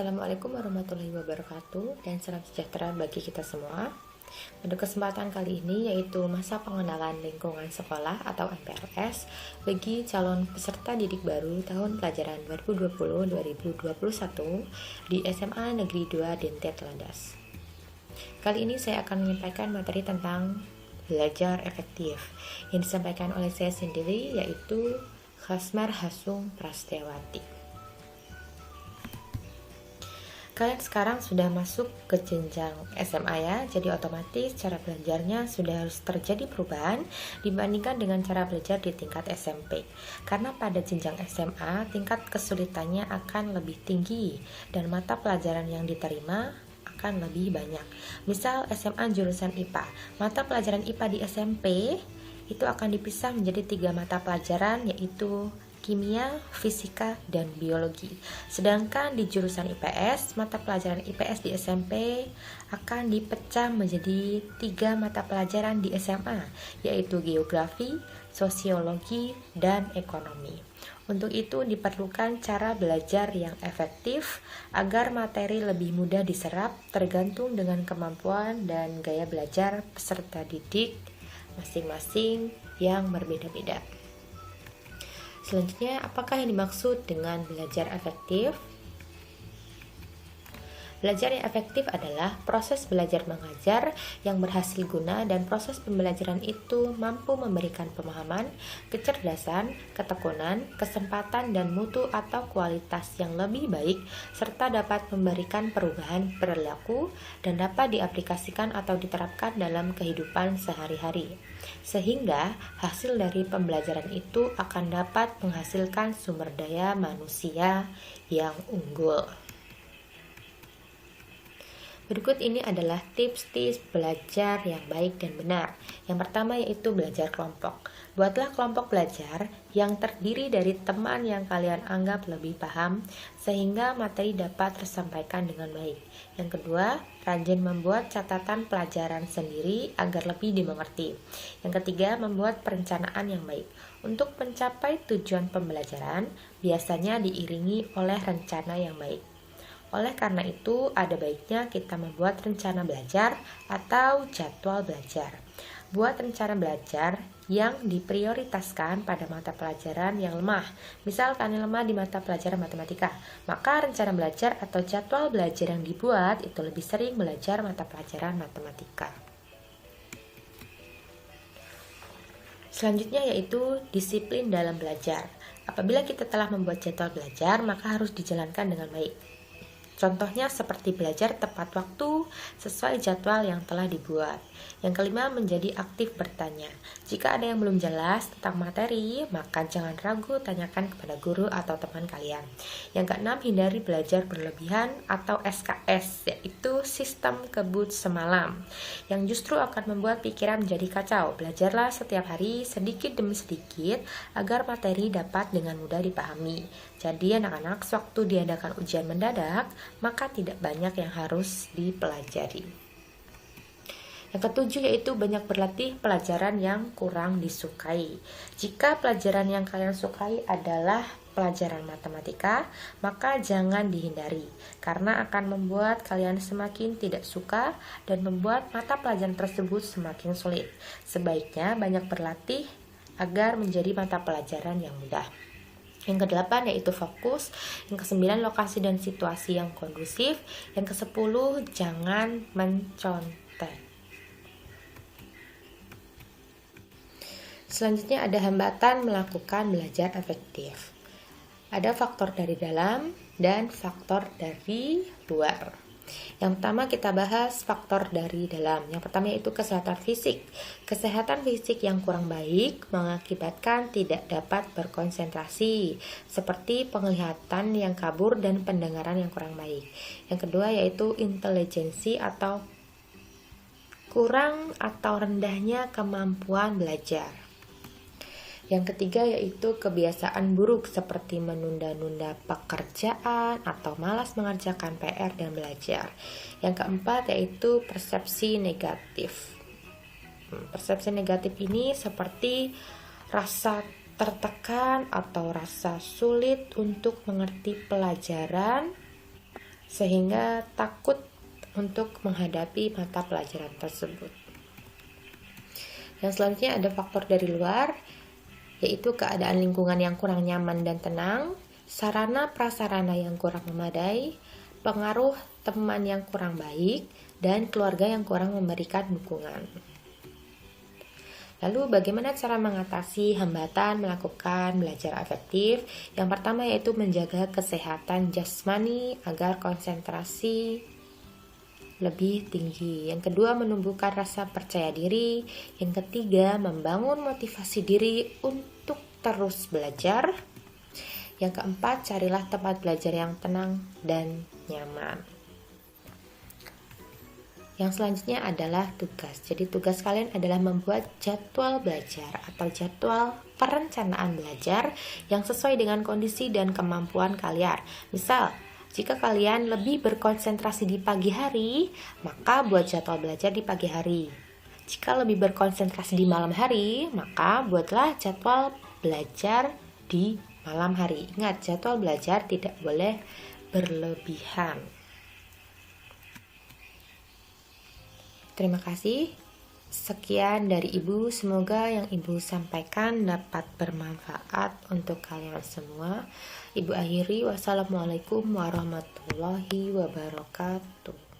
Assalamualaikum warahmatullahi wabarakatuh dan salam sejahtera bagi kita semua. Pada kesempatan kali ini yaitu masa pengenalan lingkungan sekolah atau MPLS bagi calon peserta didik baru tahun pelajaran 2020-2021 di SMA Negeri 2 Dintet Landas. Kali ini saya akan menyampaikan materi tentang belajar efektif yang disampaikan oleh saya sendiri yaitu Khasmar Hasung Prastiawati. Kalian sekarang sudah masuk ke jenjang SMA ya, jadi otomatis cara belajarnya sudah harus terjadi perubahan dibandingkan dengan cara belajar di tingkat SMP. Karena pada jenjang SMA, tingkat kesulitannya akan lebih tinggi dan mata pelajaran yang diterima akan lebih banyak. Misal SMA jurusan IPA, mata pelajaran IPA di SMP itu akan dipisah menjadi 3 mata pelajaran yaitu kimia, fisika, dan biologi. Sedangkan di jurusan IPS, mata pelajaran IPS di SMP akan dipecah menjadi 3 mata pelajaran di SMA, yaitu geografi, sosiologi, dan ekonomi. Untuk itu diperlukan cara belajar yang efektif agar materi lebih mudah diserap tergantung dengan kemampuan dan gaya belajar peserta didik masing-masing yang berbeda-beda. Selanjutnya, apakah yang dimaksud dengan belajar efektif? Belajar yang efektif adalah proses belajar mengajar yang berhasil guna dan proses pembelajaran itu mampu memberikan pemahaman, kecerdasan, ketekunan, kesempatan, dan mutu atau kualitas yang lebih baik serta dapat memberikan perubahan perilaku dan dapat diaplikasikan atau diterapkan dalam kehidupan sehari-hari. Sehingga hasil dari pembelajaran itu akan dapat menghasilkan sumber daya manusia yang unggul. Berikut ini adalah tips-tips belajar yang baik dan benar. Yang pertama yaitu belajar kelompok. Buatlah kelompok belajar yang terdiri dari teman yang kalian anggap lebih paham sehingga materi dapat tersampaikan dengan baik. Yang kedua, rajin membuat catatan pelajaran sendiri agar lebih dimengerti. Yang ketiga, membuat perencanaan yang baik. Untuk mencapai tujuan pembelajaran, biasanya diiringi oleh rencana yang baik. Oleh karena itu, ada baiknya kita membuat rencana belajar atau jadwal belajar. Buat rencana belajar yang diprioritaskan pada mata pelajaran yang lemah. Misal kalian lemah di mata pelajaran matematika, maka rencana belajar atau jadwal belajar yang dibuat itu lebih sering belajar mata pelajaran matematika. Selanjutnya yaitu disiplin dalam belajar. Apabila kita telah membuat jadwal belajar, maka harus dijalankan dengan baik. Contohnya seperti belajar tepat waktu sesuai jadwal yang telah dibuat. Yang kelima, menjadi aktif bertanya. Jika ada yang belum jelas tentang materi, maka jangan ragu tanyakan kepada guru atau teman kalian. Yang keenam, hindari belajar berlebihan atau SKS, yaitu sistem kebut semalam, yang justru akan membuat pikiran menjadi kacau. Belajarlah setiap hari sedikit demi sedikit agar materi dapat dengan mudah dipahami. Jadi anak-anak, sewaktu diadakan ujian mendadak, maka tidak banyak yang harus dipelajari. Yang ketujuh yaitu banyak berlatih pelajaran yang kurang disukai. Jika pelajaran yang kalian sukai adalah pelajaran matematika, maka jangan dihindari, karena akan membuat kalian semakin tidak suka dan membuat mata pelajaran tersebut semakin sulit. Sebaiknya banyak berlatih agar menjadi mata pelajaran yang mudah. Yang ke-8 yaitu fokus. Yang ke-9 lokasi dan situasi yang kondusif. Yang ke-10 jangan mencontek. Selanjutnya ada hambatan melakukan belajar efektif. Ada faktor dari dalam dan faktor dari luar. Yang pertama kita bahas faktor dari dalam. Yang pertama yaitu kesehatan fisik. Kesehatan fisik yang kurang baik mengakibatkan tidak dapat berkonsentrasi, seperti penglihatan yang kabur dan pendengaran yang kurang baik. Yang kedua yaitu intelijensi atau kurang atau rendahnya kemampuan belajar. Yang ketiga yaitu kebiasaan buruk seperti menunda-nunda pekerjaan atau malas mengerjakan PR dan belajar. Yang keempat yaitu persepsi negatif. Persepsi negatif ini seperti rasa tertekan atau rasa sulit untuk mengerti pelajaran sehingga takut untuk menghadapi mata pelajaran tersebut. Yang selanjutnya ada faktor dari luar, yaitu keadaan lingkungan yang kurang nyaman dan tenang, sarana prasarana yang kurang memadai, pengaruh teman yang kurang baik, dan keluarga yang kurang memberikan dukungan. Lalu bagaimana cara mengatasi hambatan melakukan belajar efektif? Yang pertama yaitu menjaga kesehatan jasmani agar konsentrasi lebih tinggi. Yang kedua, menumbuhkan rasa percaya diri. Yang ketiga, membangun motivasi diri untuk terus belajar. Yang keempat, carilah tempat belajar yang tenang dan nyaman. Yang selanjutnya adalah tugas. Jadi tugas kalian adalah membuat jadwal belajar atau jadwal perencanaan belajar yang sesuai dengan kondisi dan kemampuan kalian. Misal, jika kalian lebih berkonsentrasi di pagi hari, maka buat jadwal belajar di pagi hari. Jika lebih berkonsentrasi di malam hari, maka buatlah jadwal belajar di malam hari. Ingat, jadwal belajar tidak boleh berlebihan. Terima kasih. Sekian dari Ibu, semoga yang Ibu sampaikan dapat bermanfaat untuk kalian semua. Ibu akhiri, wassalamualaikum warahmatullahi wabarakatuh.